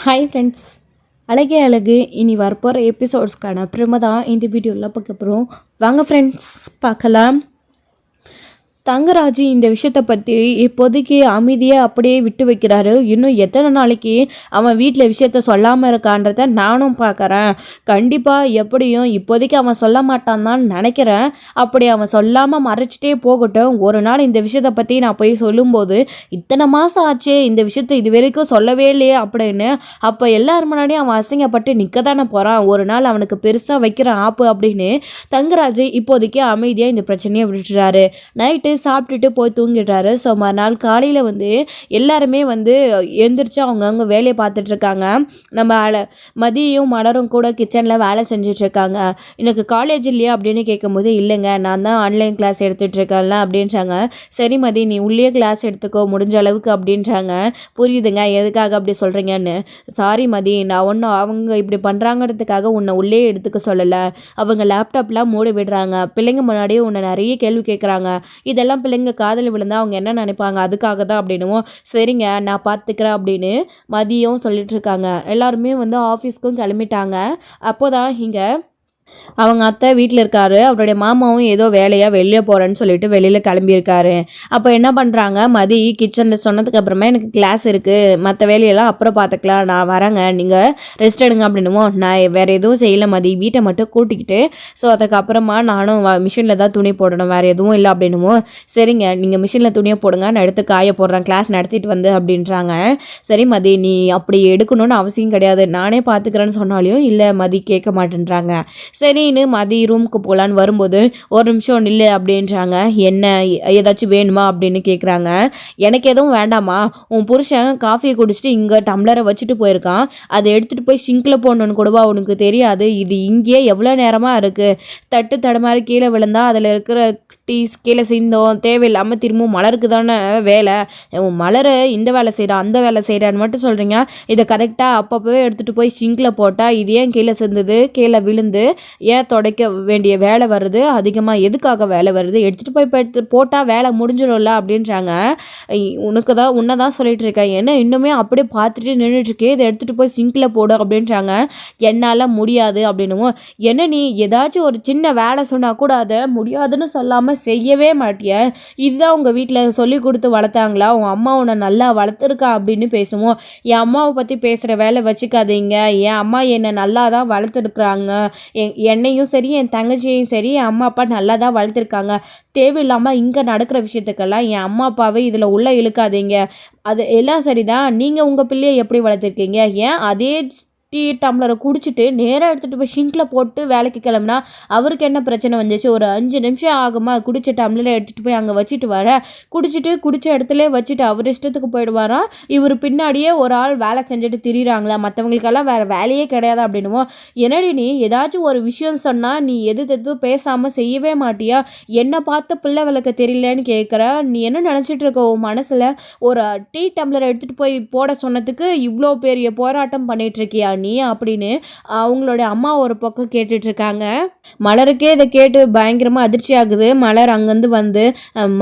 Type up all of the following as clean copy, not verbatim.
Hi friends, அழகே அழகு இனி வரப்போகிற எபிசோட்ஸ்க்கான அப்புறமா தான் இந்த வீடியோவில் பார்க்க போகிறோம். வாங்க ஃப்ரெண்ட்ஸ் பார்க்கலாம். தங்கராஜ் இந்த விஷயத்தை பற்றி இப்போதைக்கு அமைதியாக அப்படியே விட்டு வைக்கிறாரு. இன்னும் எத்தனை நாளைக்கு அவன் வீட்டில் விஷயத்த சொல்லாமல் இருக்கான்றத நானும் பார்க்குறேன். கண்டிப்பாக எப்படியும் இப்போதைக்கு அவன் சொல்ல மாட்டான் தான் நினைக்கிறேன். அப்படி அவன் சொல்லாமல் மறைச்சிட்டே போகட்டும். ஒரு நாள் இந்த விஷயத்தை பற்றி நான் போய் சொல்லும்போது இத்தனை மாதம் ஆச்சு இந்த விஷயத்த இது வரைக்கும் சொல்லவே இல்லையே அப்படின்னு அப்போ எல்லாரும் முன்னாடியும் அவன் அசிங்கப்பட்டு நிற்க தானே போகிறான். ஒரு நாள் அவனுக்கு பெருசாக வைக்கிற ஆப்பு அப்படின்னு தங்கராஜ் இப்போதைக்கு அமைதியாக இந்த பிரச்சனையை விட்டுறாரு. நைட்டு சாப்பிட்டுட்டு போய் தூங்கிடுறாரு. ஸோ மறுநாள் காலையில் எல்லாருமே எழுந்திரிச்சு அவங்கவுங்க வேலையை பார்த்துட்ருக்காங்க. நம்ம மதியும் மலரும் கூட கிச்சனில் வேலை செஞ்சிட்ருக்காங்க. எனக்கு காலேஜ் இல்லையா அப்படின்னு கேட்கும்போது இல்லைங்க, நான் தான் ஆன்லைன் கிளாஸ் எடுத்துகிட்ருக்கேன்ல அப்படின்றாங்க. சரி மதி, நீ உள்ளே கிளாஸ் எடுத்துக்கோ முடிஞ்ச அளவுக்கு அப்படின்றாங்க. புரியுதுங்க, எதுக்காக அப்படி சொல்கிறீங்கன்னு. சாரி மதி, நான் ஒன்றும் அவங்க இப்படி பண்ணுறாங்கிறதுக்காக உன்னை உள்ளே எடுத்துக்க சொல்லலை. அவங்க லேப்டாப்லாம் மூடி விடுறாங்க, பிள்ளைங்க முன்னாடியே உன்னை நிறைய கேள்வி கேட்குறாங்க. இதெல்லாம் பிள்ளைங்க காதல் விழுந்தா அவங்க என்ன நினைப்பாங்க, அதுக்காக தான் அப்படின்னுவோம். சரிங்க, நான் பார்த்துக்கிறேன் அப்படின்னு மதியம் சொல்லிட்டு இருக்காங்க. எல்லாருமே ஆஃபீஸ்க்கும் கிளம்பிட்டாங்க. அப்போதான் இங்கே அவங்க அத்தை வீட்டில் இருக்காரு. அவருடைய மாமாவும் ஏதோ வேலையாக வெளியே போகிறேன்னு சொல்லிட்டு வெளியில் கிளம்பியிருக்காரு. அப்போ என்ன பண்ணுறாங்க, மதி கிச்சனில் சொன்னதுக்கு அப்புறமா எனக்கு கிளாஸ் இருக்குது, மற்ற வேலையெல்லாம் அப்புறம் பார்த்துக்கலாம், நான் வரேங்க, நீங்கள் ரெஸ்ட் எடுங்க அப்படின்னுவோம். நான் வேறு எதுவும் செய்யலை மதி, வீட்டை மட்டும் கூட்டிக்கிட்டு ஸோ அதுக்கப்புறமா நானும் மிஷினில் தான் துணி போடணும், வேறு எதுவும் இல்லை அப்படின்னுவோம். சரிங்க, நீங்கள் மிஷினில் துணியை போடுங்க, நான் எடுத்து காய போடுறேன், கிளாஸ் நடத்திட்டு அப்படின்றாங்க. சரி மதி, நீ அப்படி எடுக்கணும்னு அவசியம் கிடையாது, நானே பார்த்துக்கிறேன்னு சொன்னாலையும் இல்லை மதி கேட்க மாட்டேன்றாங்க. சரின்னு மதி ரூமுக்கு போகலான்னு வரும்போது ஒரு நிமிஷம் நில்லு அப்படின்றாங்க. என்ன, ஏதாச்சும் வேணுமா அப்படின்னு கேட்குறாங்க. எனக்கு எதுவும் வேண்டாமா, உன் புருஷன் காஃபியை குடிச்சிட்டு இங்கே டம்ளரை வச்சுட்டு போயிருக்கான், அதை எடுத்துகிட்டு போய் சிங்கில் போடணுன்னு கூடவா உனக்கு தெரியாது? இது இங்கேயே எவ்வளோ நேரமாக இருக்குது, தட்டு தடுமாறி கீழே விழுந்தா அதில் இருக்கிற டீஸ் கீழே சிந்தோம், தேவையில்லாமல் திரும்பவும் மலருக்கு தானே வேலை, மலர் இந்த வேலை செய்கிறான் அந்த வேலை செய்கிறான்னு மட்டும் சொல்கிறீங்க. இதை கரெக்டாக அப்பப்போவே எடுத்துகிட்டு போய் சிங்கில் போட்டால் இது ஏன் கீழே சிந்துது, கீழே விழுந்து ஏன் துடைக்க வேண்டிய வேலை வருது, அதிகமாக எதுக்காக வேலை வருது, எடுத்துகிட்டு போய் போட்டால் வேலை முடிஞ்சிடும்ல அப்படின்றாங்க. உன்னை தான் சொல்லிட்டு இருக்கேன், என்ன இன்னுமே அப்படியே பார்த்துட்டு நின்றுட்டுருக்கே, இதை எடுத்துகிட்டு போய் சிங்கில் போடு அப்படின்றாங்க. என்னால் முடியாது அப்படின்னுவோம். என்ன நீ ஏதாச்சும் ஒரு சின்ன வேலை சொன்னால் கூட அதை முடியாதுன்னு சொல்லாமல் செய்யவே மாட்டிய, இதுதான் உங்கள் வீட்டில் சொல்லி கொடுத்து வளர்த்தாங்களா, உன் அம்மா உன்னை நல்லா வளர்த்துருக்கா அப்படின்னு பேசுவோம். என் அம்மாவை பற்றி பேசுகிற வேலை வச்சுக்காதீங்க, என் அம்மா என்னை நல்லா தான் வளர்த்துருக்குறாங்க, என்னையும் சரி என் தங்கச்சியையும் சரி என் அம்மா அப்பா நல்லா தான் வளர்த்துருக்காங்க, தேவையில்லாமல் இங்கே நடக்கிற விஷயத்துக்கெல்லாம் என் அம்மா அப்பாவை இதில் உள்ளே இழுக்காதீங்க, அது எல்லாம் சரிதான், நீங்கள் உங்கள் பிள்ளையை எப்படி வளர்த்துருக்கீங்க, ஏன் அதே டீ டம்ளரை குடிச்சிட்டு நேராக எடுத்துகிட்டு போய் ஷிங்கில் போட்டு வேலைக்கு கிளம்புனா அவருக்கு என்ன பிரச்சனை வந்துச்சு, ஒரு 5 நிமிஷம் ஆகுமா, குடிச்ச டம்ளரை எடுத்துகிட்டு போய் அங்கே வச்சுட்டு வர, குடிச்ச இடத்துல வச்சுட்டு அவர் இஷ்டத்துக்கு போயிடுவாராம். இவர் பின்னாடியே ஒரு ஆள் வேலை செஞ்சுட்டு திரியிறாங்களா, மற்றவங்களுக்கெல்லாம் வேறு வேலையே கிடையாது அப்படின்னுவோம். என்னடி நீ ஏதாச்சும் ஒரு விஷயம் சொன்னால் நீ எது பேசாமல் செய்யவே மாட்டியா, என்னை பார்த்து பிள்ளை விளக்க தெரியலன்னு கேட்குற, நீ என்ன நினச்சிட்டு இருக்க உன் மனசில், ஒரு டீ டம்ளரை எடுத்துகிட்டு போய் போட சொன்னதுக்கு இவ்வளோ பெரிய போராட்டம் பண்ணிகிட்ருக்கியா நீ அப்படின்னு அவங்களோட அம்மா ஒரு பக்கம் கேட்டுட்ருக்காங்க. மலருக்கே இதை கேட்டு பயங்கரமாக அதிர்ச்சி ஆகுது. மலர் அங்கேருந்து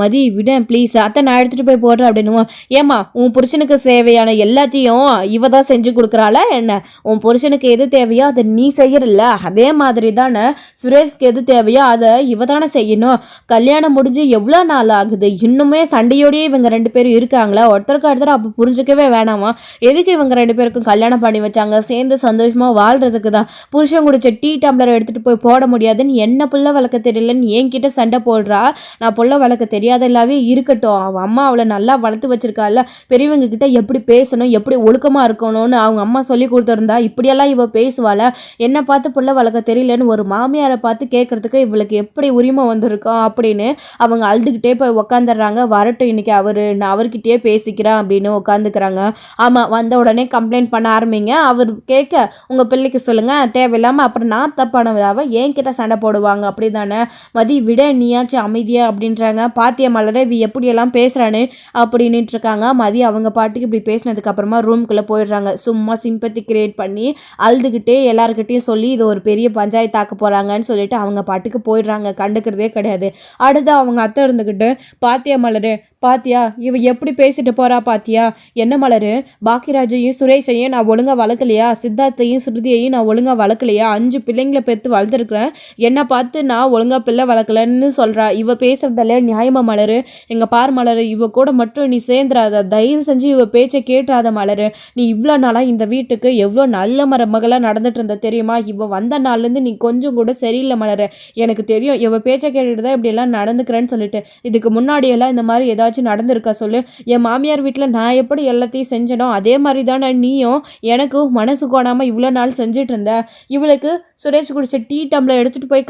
மதி விட ப்ளீஸ், அத்தை நான் எடுத்துகிட்டு போய் போடுறேன் அப்படின்னுவோம். ஏம்மா, உன் புருஷனுக்கு தேவையான எல்லாத்தையும் இவ தான் செஞ்சு கொடுக்குறாளா என்ன, உன் புருஷனுக்கு எது தேவையோ அதை நீ செய்யறல்ல, அதே மாதிரி தானே சுரேஷ்க்கு எது தேவையோ அதை இவ தானே செய்யணும். கல்யாணம் முடிஞ்சு எவ்வளோ நாள் ஆகுது, இன்னுமே சண்டையோடையே இவங்க 2 பேரும் இருக்காங்களா, ஒருத்தருக்கு ஒருத்தர் அப்போ புரிஞ்சிக்கவே வேணாமா, எதுக்கு இவங்க 2 பேருக்கும் கல்யாணம் பண்ணி வச்சாங்க, சேர்ந்து சந்தோஷமா வாழ்றதுக்கு தான். புருஷன் குடிச்ச டீ டம்ளர் எடுத்துட்டு போய் போட முடியாதுன்னு என்ன புள்ள வளர்க்க தெரியலன்னு என்கிட்ட சண்டை போடுறா. நான் புள்ள வளர்க்க தெரியாதல்லாவே இருக்கட்டும், அவன் அம்மா அவளை நல்லா வளர்த்து வச்சிருக்கால, பெரியவங்க கிட்ட எப்படி பேசணும் எப்படி ஒழுக்கமா இருக்கணும்னு அவங்க அம்மா சொல்லி கொடுத்துருந்தா இப்படியெல்லாம் இவ பேசுவாள, என்ன பார்த்து புள்ள வளர்க்க தெரியலன்னு ஒரு மாமியாரை பார்த்து கேட்கறதுக்கு இவளுக்கு எப்படி உரிமை வந்திருக்கோம் அப்படின்னு அவங்க அழுதுகிட்டே போய் உக்காந்துடுறாங்க. வரட்டும், இன்னைக்கு நான் அவர்கிட்டயே பேசிக்கிறேன் அப்படின்னு உட்காந்துக்கிறாங்க. ஆமா, வந்த உடனே கம்ப்ளைண்ட் பண்ண ஆரம்பிங்க, அவர் கேட்க உங்கள் பிள்ளைக்கு சொல்லுங்கள், தேவையில்லாமல் அப்புறம் நான் தப்பானவ என்கிட்ட சண்டை போடுவாங்க அப்படி தானே. மதி விட நீயாச்சும் அமைதியா அப்படின்றாங்க. பாத்திய மலர இவ எப்படியெல்லாம் பேசுகிறான்னு அப்படின்ட்டு இருக்காங்க. மதி அவங்க பாட்டுக்கு இப்படி பேசினதுக்கு அப்புறமா ரூம்குள்ளே போயிடுறாங்க. சும்மா சிம்பத்தி கிரியேட் பண்ணி அழுதுகிட்டே எல்லாருக்கிட்டையும் சொல்லி இது ஒரு பெரிய பஞ்சாயத்தாக்க போகிறாங்கன்னு சொல்லிட்டு அவங்க பாட்டுக்கு போயிடுறாங்க. கண்டுக்கிறதே கிடையாது. அடுத்து அவங்க அத்தை இருந்துக்கிட்டு பாத்தியா மலரு, பாத்தியா இவ எப்படி பேசிட்டு போறா பாத்தியா, என்ன மலரு பாக்கியராஜையும் சுரேஷையும் நான் ஒழுங்காக வளர்க்கலையா, சித்தார்த்தையும் ஸ்ருதியையும் நான் ஒழுங்காக வளர்க்கலையா, 5 பிள்ளைங்களை பெற்று வளர்த்துருக்குறேன், என்னை பார்த்து நான் ஒழுங்காக பிள்ளை வளர்க்கலன்னு சொல்கிறா. இவ பேசுறதில்ல நியாயமா மலரு, எங்கள் பார் மலரு, இவ கூட மட்டும் நீ சேர்ந்துடாத, தயவு செஞ்சு இவ பேச்சை கேட்டுறாத மலரு. நீ இவ்வளோ நாளாக இந்த வீட்டுக்கு எவ்வளோ நல்ல மருமகளாக நடந்துட்டு இருந்த தெரியுமா, இவ வந்த நாள்லேருந்து நீ கொஞ்சம் கூட சரியில்லை மலரு, எனக்கு தெரியும் இவ பேச்சை கேட்டுட்டு தான் இப்படியெல்லாம் நடந்துக்கிறேன்னு சொல்லிட்டு. இதுக்கு முன்னாடியெல்லாம் இந்த மாதிரி ஏதாச்சும் நடந்திருக்கா சொல்லு. என் மாமியார் வீட்டில் நான் எப்படி எல்லாத்தையும் செஞ்சனோ அதே மாதிரி தானே நீயும் எனக்கு மனசு கோணாமல் இவ்வளோ நாள் செஞ்சுட்டு இருந்த. இவளுக்கு சுரேஷ் குடிச்ச டீ டம்ளர் எடுத்துகிட்டு போய்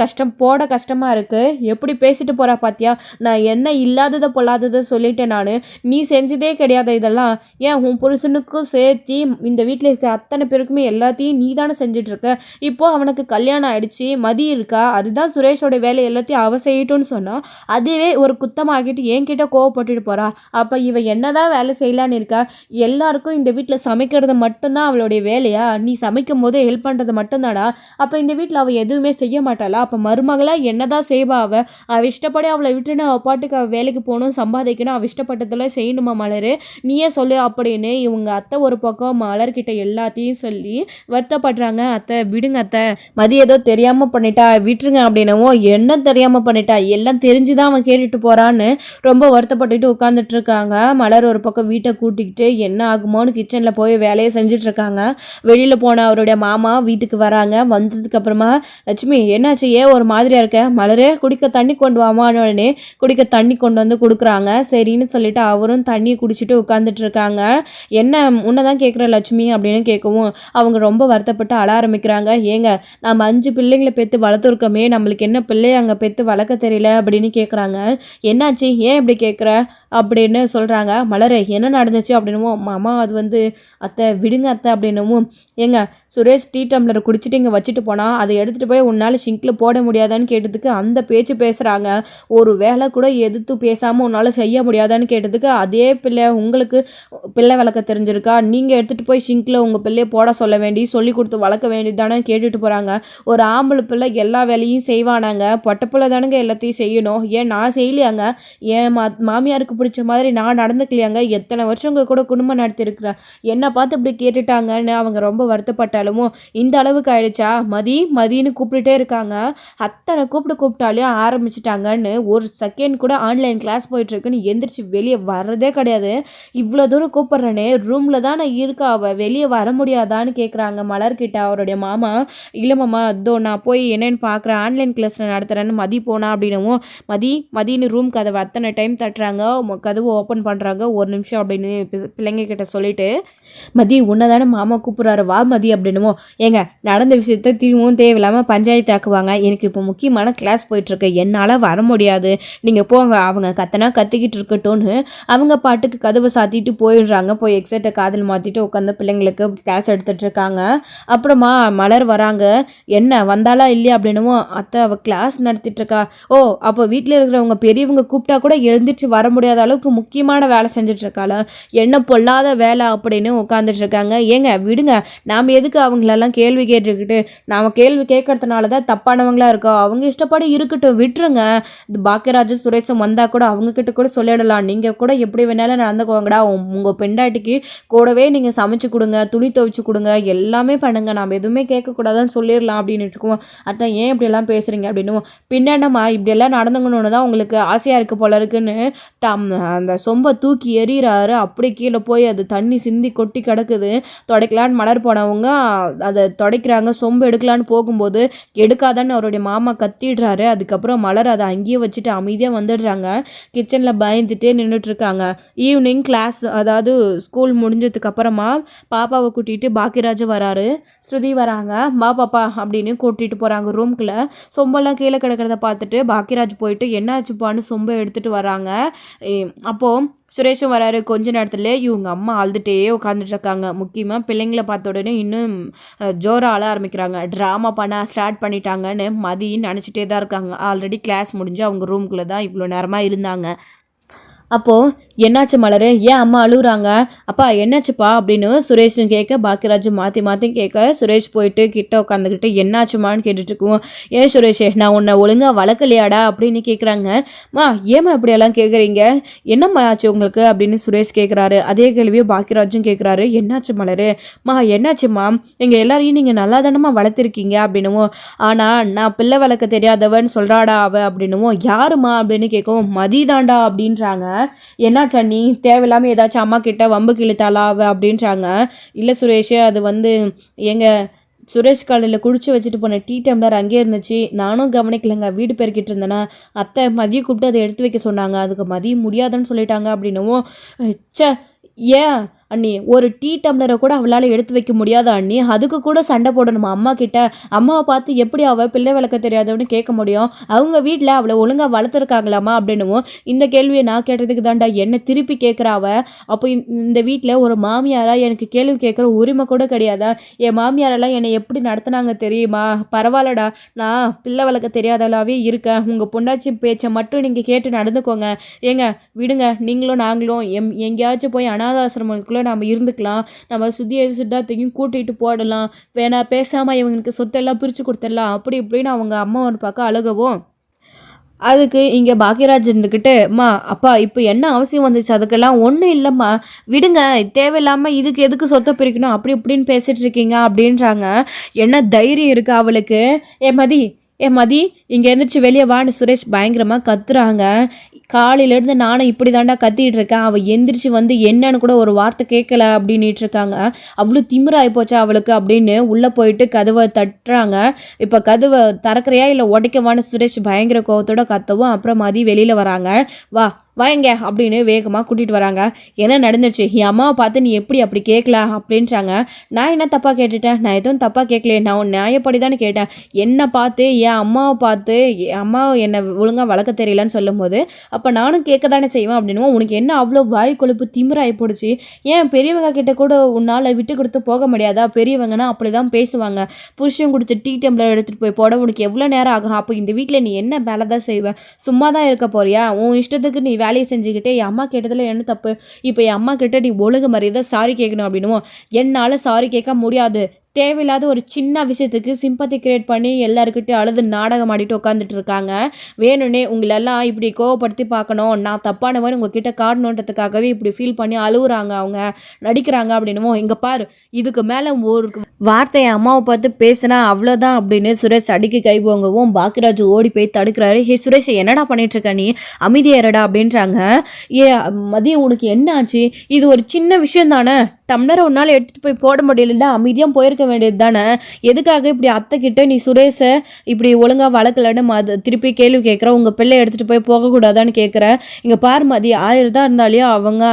கஷ்டமாக இருக்குது, எப்படி பேசிட்டு போகிறா பாத்தியா. நான் என்ன இல்லாததை பொல்லாததை சொல்லிட்டேன் நான், நீ செஞ்சதே கிடையாது இதெல்லாம். ஏன் உன் புருஷனுக்கும் சேர்த்தி இந்த வீட்டில் இருக்கிற அத்தனை பேருக்குமே எல்லாத்தையும் நீ தானே செஞ்சிட்ருக்க. இப்போது அவனுக்கு கல்யாணம் ஆகிடுச்சி, மதி இருக்கா, அதுதான் சுரேஷோட வேலை எல்லாத்தையும் அவ செய்யட்டும்னு சொன்னால் அதுவே ஒரு குத்தமாகிட்டு என்கிட்ட கோவப்பட்டுட்டு போகிறா. அப்போ இவ என்னதான் வேலை செய்யலான்னு இருக்கா. எல்லாருக்கும் இந்த வீட்டில் சமைக்கிறது மட்டும்தான் அவளுடைய வேலையா, நீ சமைக்கும் போது ஹெல்ப் பண்ணுறது மட்டும்தானா. அப்போ இந்த வீட்டில் அவள் எதுவுமே செய்ய மாட்டாளா. அப்போ மருமகளாக என்னதான் செய்வா அவள் இஷ்டப்படி அவளை விட்டுன்னு அவள் பாட்டுக்கு அவள் வேலைக்கு போகணும், சம்பாதிக்கணும், அவள் இஷ்டப்பட்டதெல்லாம் செய்யணுமா மலரு, நீயே சொல்லு அப்படின்னு இவங்க அத்தை ஒரு பக்கம் மலர்கிட்ட எல்லாத்தையும் சொல்லி வருத்தப்படுறாங்க. அத்தை விடுங்க அத்தை, மதி ஏதோ தெரியாமல் பண்ணிட்டா விட்டுருங்க அப்படின்னவோ, என்ன தெரியாமல் பண்ணிட்டா எல்லாம் தெரிஞ்சுதான் அவன் கேட்டுட்டு போகிறான்னு ரொம்ப வருத்தப்பட்டுட்டு உட்காந்துட்டு இருக்காங்க. மலர் ஒரு பக்கம் வீட்டை கூட்டிக்கிட்டு என்ன ஆகுமோன்னு கிச்சனில் போய் வேலையை செஞ்சுட்டு இருக்காங்க. வெளியில் போன அவருடைய மாமா வீட்டுக்கு வராங்க. வந்ததுக்கு அப்புறமா லட்சுமி என்னாச்சு, ஏன் ஒரு மாதிரியா இருக்க, மலரே குடிக்க தண்ணி கொண்டு வாமானே குடிக்க தண்ணி கொண்டு வந்து கொடுக்குறாங்க. சரின்னு சொல்லிட்டு அவரும் தண்ணியை குடிச்சிட்டு உட்காந்துட்டு இருக்காங்க. என்ன உன்னதான் கேட்குற லட்சுமி அப்படின்னு கேட்கவும் அவங்க ரொம்ப வருத்தப்பட்டு அழ ஆரம்பிக்கிறாங்க. ஏங்க நம்ம 5 பிள்ளைங்களை பெற்று வளர்த்துருக்கோமே, நம்மளுக்கு என்ன பிள்ளைய அங்கே பெற்று வளர்க்க தெரியல அப்படின்னு கேட்குறாங்க. என்னாச்சு ஏன் இப்படி கேட்குற அப்படின்னு சொல்கிறாங்க. மலரே என்ன நடந்துச்சு அப்படின்னுவோம். மாமா அது வந்து அத்தை விடுங்க அத்தை அப்படின்னுவும், ஏங்க சுரேஷ் டீ டம்ளரை குடிச்சிட்டு இங்கே வச்சுட்டு போனால் அதை எடுத்துகிட்டு போய் உன்னால் ஷிங்கில் போட முடியாதான்னு கேட்டதுக்கு அந்த பேச்சு பேசுகிறாங்க. ஒரு வேலை கூட எதிர்த்து பேசாமல் உன்னால் செய்ய முடியாதான்னு கேட்டதுக்கு அதே பிள்ளை உங்களுக்கு பிள்ளை வளர்க்க தெரிஞ்சிருக்கா, நீங்கள் எடுத்துகிட்டு போய் ஷிங்கில் உங்கள் பிள்ளையை போட சொல்ல வேண்டி சொல்லி கொடுத்து வளர்க்க வேண்டியது தானே கேட்டுட்டு போகிறாங்க. ஒரு ஆம்பளை பிள்ளை எல்லா வேலையும் செய்வானாங்க, பொட்டப்பிள்ளை தானுங்க எல்லாத்தையும் செய்யணும். ஏன் நான் செய்யலையாங்க, ஏன் மாமியாருக்கு பிடிச்ச மாதிரி நான் நடந்துக்கலையாங்க, எத்தனை வருஷங்க கூட குடும்பம் நடத்திருக்கிறேன், என்னை பார்த்து இப்படி கேட்டுட்டாங்கன்னு அவங்க ரொம்ப வருத்தப்பட்டாலும் இந்த அளவுக்கு ஆயிடுச்சா. மதின்னு கூப்பிட்டுட்டே இருக்காங்க. அத்தனை கூப்பிட்டாலே ஆரம்பிச்சிட்டாங்கன்னு ஒரு செகண்ட் கூட ஆன்லைன் கிளாஸ் போயிட்டு இருக்குன்னு எந்திரிச்சு வெளியே வர்றதே கிடையாது. இவ்வளோ தூரம் கூப்பிட்றனே ரூமில் தான் நான் இருக்கா, அவள் வெளியே வர முடியாதான்னு கேட்குறாங்க மலர்கிட்ட அவருடைய மாமா. இல்லைம்மா அதோ நான் போய் என்னென்னு பார்க்குறேன், ஆன்லைன் கிளாஸில் நடத்துகிறேன்னு மதி போனா அப்படின்னவும் மதின்னு ரூம் கதவை அத்தனை டைம் தட்டுறாங்க. கதவு ஓப்பன் பண்ணுறாங்க. ஒரு நிமிஷம் அப்படின்னு பிள்ளைங்க கிட்ட சொல்லிட்டு, மதி உன்னை தானே மாமா கூப்பிட்றாரு வா மதி அப்படின்னுமோ. ஏங்க நடந்த விஷயத்த திரும்பவும் தேவையில்லாமல் பஞ்சாயத்து ஆக்குவாங்க. எனக்கு இப்போ முக்கியமான கிளாஸ் போயிட்டுருக்கு, என்னால் வர முடியாது, நீங்கள் போங்க, அவங்க கத்தனா கத்திக்கிட்டு இருக்கட்டும்னு அவங்க பாட்டுக்கு கதவை சாத்திட்டு போயிடுறாங்க. போய் எக்ஸைட்டை காதில் மாற்றிட்டு உட்காந்து பிள்ளைங்களுக்கு கிளாஸ் எடுத்துகிட்டு இருக்காங்க. அப்புறமா மலர் வராங்க. என்ன வந்தாலா இல்லையா அப்படின்னுமோ, அத்தை அவள் கிளாஸ் நடத்திட்டு இருக்கா. ஓ அப்போ வீட்டில் இருக்கிறவங்க பெரியவங்க கூப்பிட்டா கூட எழுந்திரிச்சு வர முடியாத அளவுக்கு முக்கியமான வேலை செஞ்சிட்ருக்காள, என்ன பொல்லாத வேலை அப்படின்னு உட்காந்துட்டு இருக்காங்க. ஏங்க விடுங்க, நாம் எதுக்கு அவங்களெல்லாம் கேள்வி கேட்டுக்கிட்டு, நாம் கேள்வி கேட்கறதுனால தான் தப்பானவங்களா இருக்கோம், அவங்க இஷ்டப்படி இருக்கட்டும் விட்டுருங்க. இது பாக்கியராஜ் சுரேஷம் வந்தால் கூட அவங்கக்கிட்ட கூட சொல்லிடலாம், நீங்கள் கூட எப்படி வேணாலும் நடந்துக்குவாங்கடா, உங்கள் பெண்டாட்டிக்கு கூடவே நீங்கள் சமைச்சு கொடுங்க, துணி துவைச்சு கொடுங்க, எல்லாமே பண்ணுங்க, நாம் எதுவுமே கேட்கக்கூடாதுன்னு சொல்லிடலாம் அப்படின்னு இருக்கோம். அதான் ஏன் இப்படியெல்லாம் பேசுகிறீங்க அப்படின்னு. பின்னமா இப்படியெல்லாம் நடந்துக்கணுன்னு தான் உங்களுக்கு ஆசையாக இருக்குது போல இருக்குன்னு அந்த சொம்பை தூக்கி எறிகிறாரு. அப்படி கீழே போய் அது தண்ணி சிந்தி கொட்டி கிடக்குது. துடைக்கலான்னு மலர் போனவங்க அதை துடைக்கிறாங்க. சொம்பு எடுக்கலான்னு போகும்போது எடுக்காதான்னு அவருடைய மாமா கத்திடுறாரு. அதுக்கப்புறம் மலர் அதை அங்கேயே வச்சுட்டு அமைதியாக வந்துடுறாங்க. கிச்சனில் பயந்துட்டே நின்றுட்டுருக்காங்க. ஈவினிங் கிளாஸ் அதாவது ஸ்கூல் முடிஞ்சதுக்கு அப்புறமா பாப்பாவை கூட்டிகிட்டு பாக்கியராஜ் வராரு, ஸ்ருதி வராங்க. பாப்பா அப்படின்னு கூட்டிகிட்டு போகிறாங்க ரூம்குள்ளே. சொம்பெல்லாம் கீழே கிடக்கிறத பார்த்துட்டு பாக்கியராஜ் போயிட்டு என்னாச்சுப்பான்னு சொம்பை எடுத்துகிட்டு வராங்க. அப்போது சுரேஷும் வராரு. கொஞ்ச நேரத்துல இவங்க அம்மா அழுதுகிட்டே உட்காந்துட்டு இருக்காங்க. முக்கியமாக பிள்ளைங்களை பார்த்த உடனே இன்னும் ஜோராக அழ ஆரம்பிக்கிறாங்க. ட்ராமா பண்ண ஸ்டார்ட் பண்ணிட்டாங்கன்னு மதி நினச்சிட்டே தான் இருக்காங்க. ஆல்ரெடி கிளாஸ் முடிஞ்சு அவங்க ரூம்குள்ளே தான் இவ்வளோ நேரமாக இருந்தாங்க. அப்போது என்னாச்சு மலர், ஏன் அம்மா அழுகுறாங்க, அப்பா என்னாச்சுப்பா அப்படின்னு சுரேஷும் கேட்க, பாக்கியராஜ் மாற்றி மாற்றி கேட்க, சுரேஷ் போயிட்டு கிட்ட உட்காந்துக்கிட்டு என்னாச்சுமான்னு கேட்டுட்டு இருக்குவோம். ஏன் சுரேஷே, நான் உன்னை ஒழுங்காக வளர்க்கலையாடா அப்படின்னு கேட்குறாங்க. ஏமா இப்படியெல்லாம் கேட்குறீங்க, என்னம்மா ஆச்சு உங்களுக்கு அப்படின்னு சுரேஷ் கேட்குறாரு. அதே கேள்வியை பாக்கியராஜும் கேட்குறாரு. என்னாச்சு மலர், என்னாச்சுமா, எங்கள் எல்லாரையும் நீங்கள் நல்லா தானம்மா வளர்த்துருக்கீங்க அப்படின்னுவோம். ஆனால் நான் பிள்ளை வளர்க்க தெரியாதவன்னு சொல்கிறாடா அவ அப்படின்னுவோம். யாருமா அப்படின்னு கேட்கவும், மதிதாண்டா அப்படின்றாங்க. என்னாச்சா நீ தேவையில்லாமல் ஏதாச்சும் அம்மா கிட்ட வம்பு கிழித்தாளா அவ அப்படின்றாங்க. இல்லை சுரேஷ், அது எங்கள் சுரேஷ் காலையில் குடிச்சு வச்சுட்டு போன டீ டம்ளர் அங்கேயே இருந்துச்சு, நானும் கவனிக்கலைங்க, வீடு பெருக்கிட்டு இருந்தேன்னா அத்தை மதியம் கூப்பிட்டு அதை எடுத்து வைக்க சொன்னாங்க, அதுக்கு மதியம் முடியாதுன்னு சொல்லிட்டாங்க அப்படின்னுவோம். சே, ஏன் அண்ணி ஒரு டீ டம்ளரை கூட அவளால் எடுத்து வைக்க முடியாதா அண்ணி, அதுக்கு கூட சண்டை போடணுமா அம்மா கிட்ட, அம்மாவை பார்த்து எப்படி அவள் பிள்ளை வளர்க்க தெரியாதவன்னு கேட்க முடியும், அவங்க வீட்டில் அவளை ஒழுங்காக வளர்த்துருக்காங்களாமா அப்படின்னுவோம். இந்த கேள்வியை நான் கேட்டதுக்கு தாண்டா என்ன திருப்பி கேட்குறாவ. அப்போ இந்த வீட்டில் ஒரு மாமியாராக எனக்கு கேள்வி கேட்குற உரிமை கூட கிடையாதா, என் மாமியாரெல்லாம் என்னை எப்படி நடத்துனாங்க தெரியுமா, பரவாயில்லடா நான் பிள்ளை வளர்க்க தெரியாதவளாவே இருக்கேன், உங்கள் பொண்டாச்சி பேச்சை மட்டும் நீங்கள் கேட்டு நடந்துக்கோங்க, ஏங்க விடுங்க, நீங்களும் நாங்களும் எங்கேயாச்சும் போய் அனாதாசிரமத்துக்குள்ள நம்ம இருந்துக்கலாம், நம்ம சித்தார்த்தையும் கூட்டிகிட்டு போடலாம், வேணா பேசாமல் இவங்களுக்கு சொத்தெல்லாம் பிரித்து கொடுத்துடலாம் அப்படி இப்படின்னு அவங்க அம்மாவை பார்க்க அழுகவும். அதுக்கு இங்கே பாக்கியராஜ் இருந்துக்கிட்டு, அப்பா இப்போ என்ன அவசியம் வந்துச்சு, அதுக்கெல்லாம் ஒன்றும் இல்லைம்மா, விடுங்க, தேவையில்லாமல் இதுக்கு எதுக்கு சொத்தை பிரிக்கணும் அப்படி இப்படின்னு பேசிகிட்டு இருக்கீங்க அப்படின்றாங்க. என்ன தைரியம் இருக்குது அவளுக்கு. மதி இங்கே எழுந்திரிச்சு வெளியே வான்னு சுரேஷ் பயங்கரமாக கத்துறாங்க. காலையிலேருந்து நானும் இப்படி தாண்டா கத்திட்டு இருக்கேன், அவள் எந்திரிச்சு என்னன்னு கூட ஒரு வார்த்தை கேட்கல அப்படின்ட்டு இருக்காங்க. அவ்வளோ திமிராகி போச்சா அவளுக்கு அப்படின்னு உள்ளே போயிட்டு கதவை தட்டுறாங்க. இப்போ கதவை திறக்கிறையா இல்லை உடைக்கவான்னு சுரேஷ் பயங்கர கோவத்தோட கத்தவும், அப்புறம் மதி வெளியில் வராங்க. வாங்க அப்படின்னு வேகமாக கூட்டிகிட்டு வராங்க. என்ன நடந்துச்சு, என் அம்மாவை பார்த்து நீ எப்படி அப்படி கேட்கல அப்படின்றாங்க. நான் என்ன தப்பாக கேட்டுட்டேன், நான் எதுவும் தப்பாக கேட்கலையே, நான் உன் நியாயப்படி தானே கேட்டேன், என்னை பார்த்து என் அம்மாவை பார்த்து என் அம்மாவை என்னை ஒழுங்காக வளர்க்க தெரியலன்னு சொல்லும்போது அப்போ நானும் கேட்க தானே செய்வேன் அப்படின்னுவோம். உனக்கு என்ன அவ்வளோ வாய் கொழுப்பு திமிராகி போடுச்சு, ஏன் பெரியவங்க கிட்ட கூட உன்னால் விட்டு கொடுத்து போக முடியாதா, பெரியவங்கன்னா அப்படி தான் பேசுவாங்க, புருஷன் கொடுத்து டீ டம்ளர் எடுத்துகிட்டு போய் போட உனக்கு எவ்வளோ நேரம் ஆகும், அப்போ இந்த வீட்டில் நீ என்ன வேலை தான் செய்வேன், சும்மா தான் இருக்க போறியா, உன் இஷ்டத்துக்கு நீ வேலையை செஞ்சுக்கிட்டே என் அம்மா கேட்டதில் என்ன தப்பு, இப்போ என் அம்மா கிட்ட நீ ஒழுங்கு மரியாதை சாரி கேட்கணும் அப்படின்னுவோம். என்னால் சாரி கேட்க முடியாது, தேவையில்லாத ஒரு சின்ன விஷயத்துக்கு சிம்பத்தி கிரியேட் பண்ணி எல்லாருக்கிட்டையும் அழுது நாடகம் ஆடிட்டு உட்காந்துட்டு இருக்காங்க. வேணும்னே உங்களெல்லாம் இப்படி கோவப்படுத்தி பார்க்கணும், நான் தப்பானவன் உங்ககிட்ட காட்டணுன்றதுக்காகவே இப்படி ஃபீல் பண்ணி அழுகுறாங்க, அவங்க நடிக்கிறாங்க அப்படின்னுவோம். இங்கே பாரு, இதுக்கு மேலே ஒரு வார்த்தையை அம்மாவை பார்த்து பேசினா அவ்வளோதான் அப்படின்னு சுரேஷ் அடிக்க கைவோங்கவும் பாக்கியராஜ் ஓடி போய் தடுக்கிறாரு. ஹே சுரேஷ், என்னடா பண்ணிட்டு இருக்க நீ, அமைதியாரடா அப்படின்றாங்க. மதியம் உனக்கு என்ன ஆச்சு, இது ஒரு சின்ன விஷயம் தானே, டம்ளரை உன்னால் எடுத்துகிட்டு போய் போட முடியல, அமைதியாக போயிருக்க வேண்டியது தானே, எதுக்காக இப்படி அத்தை கிட்ட நீ சுரேஷை இப்படி ஒழுங்காக வளர்க்கலன்னு திருப்பி கேள்வி கேட்குற, உங்கள் பிள்ளை எடுத்துகிட்டு போய் போகக்கூடாதான்னு கேட்குற. இங்கே பாரு மதி, 1000 தான் இருந்தாலையும் அவங்க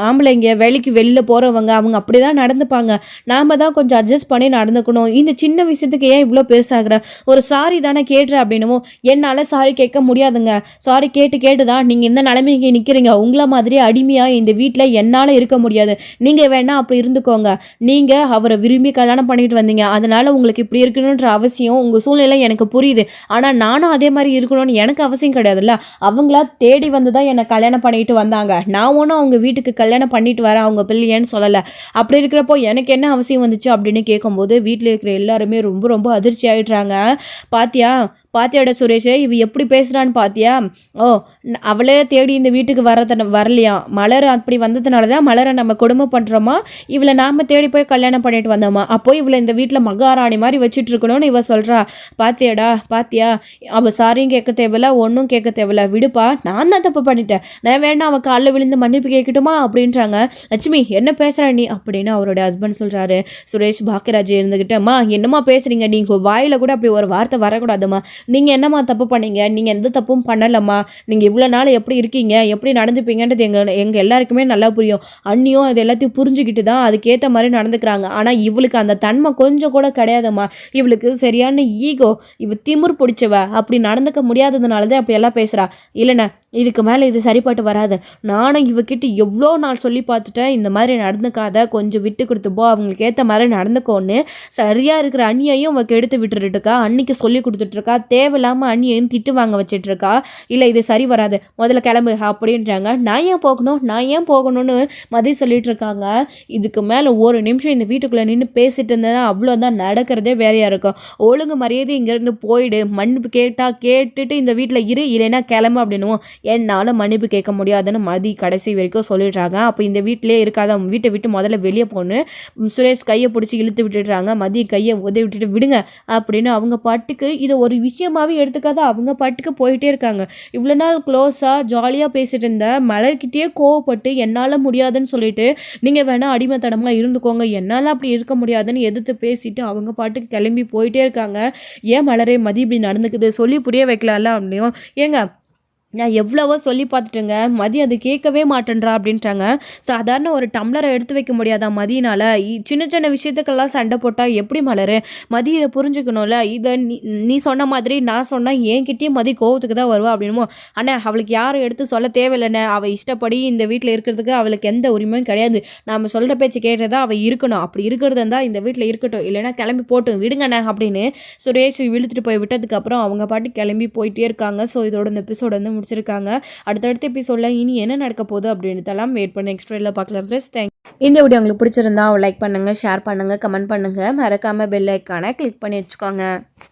ஆம்பளைங்க வேலைக்கு வெளியில் போகிறவங்க அவங்க அப்படி தான் நடந்துப்பாங்க, நாம் தான் கொஞ்சம் அட்ஜஸ்ட் பண்ணி நடந்துக்கணும், இந்த சின்ன விஷயத்துக்கு ஏன் இவ்வளோ பெருசாகிற, ஒரு சாரி தானே கேட்டுற அப்படின்னும். என்னால் சாரி கேட்க முடியாதுங்க, சாரி கேட்டு தான் நீங்கள் இந்த நிலைமைக்கு நிற்கிறீங்க, உங்களை மாதிரி அடிமையாக இந்த வீட்டில் என்னால் இருக்க முடியாது, நீங்கள் வேணா அப்படி இருந்துக்கோங்க, நீங்கள் அவரை விரும்பி கல்யாணம் பண்ணிட்டு வந்தீங்க, அதனால உங்களுக்கு இப்படி இருக்கணுன்ற அவசியம் உங்கள் சூழ்நிலை எனக்கு புரியுது, ஆனால் நானும் அதே மாதிரி இருக்கணும்னு எனக்கு அவசியம் கிடையாதுல்ல, அவங்களா தேடி வந்து தான் என்னை கல்யாணம் பண்ணிட்டு வந்தாங்க, நான் ஒன்றும் அவங்க வீட்டுக்கு கல்யாணம் பண்ணிட்டு வரேன் அவங்க பிள்ளையன்னு சொல்லலை, அப்படி இருக்கிறப்போ எனக்கு என்ன அவசியம் வந்துச்சு அப்படின்னு கேட்கும்போது வீட்டில் இருக்கிற எல்லாருமே ரொம்ப ரொம்ப அதிர்ச்சி ஆகிடுறாங்க. பாத்தியாட சுரேஷ், இவ எப்படி பேசுகிறான்னு பாத்தியா, அவளே தேடி இந்த வீட்டுக்கு வரலையா, மலர் அப்படி வந்ததுனால தான் மலரை நம்ம கொடுமை பண்ணுறோமா, இவளை நாம் தேடி போய் கல்யாணம் பண்ணிட்டு வந்தோமா, அப்போ இவளை இந்த வீட்டில் மகாராணி மாதிரி வச்சுட்டு இருக்கணும்னு இவ சொல்கிறா, பாத்தியா அவள் சாரியும் கேட்க தேவையில்ல, ஒன்றும் கேட்க தேவையில்ல, விடுப்பா, நான் தான் தப்பு பண்ணிட்டேன், நான் வேணா அவள் காலில் விழுந்து மன்னிப்பு கேட்கட்டுமா அப்படின்றாங்க. லட்சுமி என்ன பேசுகிற நீ அப்படின்னு அவருடைய ஹஸ்பண்ட் சொல்கிறாரு. சுரேஷ் பாக்கியராஜ் இருந்துக்கிட்டு, என்னம்மா பேசுகிறீங்க, நீங்கள் வாயில் கூட அப்படி ஒரு வார்த்தை வரக்கூடாதுமா, நீங்கள் என்னம்மா தப்பு பண்ணீங்க, நீங்கள் எந்த தப்பும் பண்ணலம்மா, நீங்கள் இவ்வளோ நாள் எப்படி இருக்கீங்க, எப்படி நடந்துப்பீங்கன்றது எங்கள் எல்லாருக்குமே நல்லா புரியும். அண்ணியும் அது எல்லாத்தையும் புரிஞ்சுக்கிட்டு தான் அதுக்கேற்ற மாதிரி நடந்துக்கிறாங்க. ஆனால் இவளுக்கு அந்த தன்மை கொஞ்சம் கூட கிடையாதும்மா. இவளுக்கு சரியான ஈகோ, இவ திமிர் பிடிச்சவ, அப்படி நடந்துக்க முடியாததுனால தான் அப்படி எல்லாம் பேசுகிறா. இல்லைண்ணா, இதுக்கு மேலே இது சரிப்பட்டு வராது. நானும் இவகிட்ட எவ்வளோ நாள் சொல்லி பார்த்துட்டேன், இந்த மாதிரி நடந்துக்காத, கொஞ்சம் விட்டு கொடுத்துப்போ, அவங்களுக்கு ஏற்ற மாதிரி நடந்துக்கோன்னு. சரியாக இருக்கிற அண்ணியையும் அவக்கு எடுத்து விட்டுருக்கா, அன்னிக்கு சொல்லி கொடுத்துட்ருக்கா, தேவையில்லாமல் அண்ணியையும் திட்டு வாங்க வச்சிட்ருக்கா. இல்லை இது சரி வராது, முதல்ல கிளம்பு அப்படின்றாங்க. நான் ஏன் போகணும்னு மதி சொல்லிட்டு இருக்காங்க. இதுக்கு மேலே ஒரு நிமிஷம் இந்த வீட்டுக்குள்ளே நின்று பேசிட்டு இருந்தேன்னா அவ்வளோதான், நடக்கிறதே வேறையாக இருக்கும். ஒழுங்கு மரியாதை இங்கேருந்து போயிடு, மன்னிப்பு கேட்டுட்டு இந்த வீட்டில் இரு, இல்லைன்னா கிளம்பு அப்படின்னுவோம். என்னால் மன்னிப்பு கேட்க முடியாதுன்னு மதி கடைசி வரைக்கும் சொல்லிடுறாங்க. அப்போ இந்த வீட்டிலே இருக்காத, அவங்க வீட்டை விட்டு முதல்ல வெளியே போகணும். சுரேஷ் கையை பிடிச்சி இழுத்து விட்டுடுறாங்க. மதி கையை உதவி விட்டுட்டு விடுங்க அப்படின்னு அவங்க பாட்டுக்கு இதை ஒரு விஷயமாகவே எடுத்துக்காத அவங்க பாட்டுக்கு போயிட்டே இருக்காங்க. இவ்வளோ நாள் க்ளோஸாக ஜாலியாக பேசிட்டு இருந்த மலர்கிட்டே கோவப்பட்டு என்னால் முடியாதுன்னு சொல்லிட்டு நீங்கள் வேணால் அடிமைத்தனமாக இருந்துக்கோங்க, என்னால் அப்படி இருக்க முடியாதுன்னு எதிர்த்து பேசிட்டு அவங்க பாட்டுக்கு கிளம்பி போயிட்டே இருக்காங்க. ஏன் மலரே மதி இப்படி நடந்துக்குது, சொல்லி புரிய வைக்கலாம்ல அப்படின்னும். ஏங்க நான் எவ்வளவோ சொல்லி பார்த்துட்டேங்க, மதி அது கேட்கவே மாட்டேன்றா அப்படின்ட்டாங்க. சாதாரண ஒரு டம்ளரை எடுத்து வைக்க முடியாதா மதியினால்? சின்ன சின்ன விஷயத்துக்கெல்லாம் சண்டை போட்டால் எப்படி மலரு? மதி இதை புரிஞ்சுக்கணும்ல. இதை நீ சொன்ன மாதிரி நான் சொன்னால் என்கிட்டயும் மதி கோவத்துக்கு தான் வருவா அப்படின்னுமோ. அண்ணா, அவளுக்கு யாரும் எடுத்து சொல்ல தேவையில்லைண்ணே, அவள் இஷ்டப்படி இந்த வீட்டில் இருக்கிறதுக்கு அவளுக்கு எந்த உரிமையும் கிடையாது. நம்ம சொல்கிற பேச்சு கேட்டதா அவள் இருக்கணும். அப்படி இருக்கிறது இருந்தால் இந்த வீட்டில் இருக்கட்டும், இல்லைன்னா கிளம்பி போட்டும் விடுங்கண்ணே அப்படின்னு சுரேஷ் இழுத்துட்டு போய் விட்டதுக்கப்புறம் அவங்க பாட்டு கிளம்பி போயிட்டே இருக்காங்க. ஸோ இதோட இந்த எபிசோடு வந்து முடிச்சிருக்காங்க. அடுத்தடுத்த எபிசோட்ல இனி என்ன நடக்க போகுது அப்படின்றதெல்லாம் வெயிட் பண்ணி நெக்ஸ்ட் வீடியோல பார்க்கலாம் ஃப்ரெண்ட்ஸ். இந்த வீடியோ உங்களுக்கு பிடிச்சிருந்தா லைக் பண்ணுங்க, ஷேர் பண்ணுங்க, கமெண்ட் பண்ணுங்க, மறக்காம பெல் ஐக்கானை கிளிக் பண்ணி வச்சுக்கோங்க.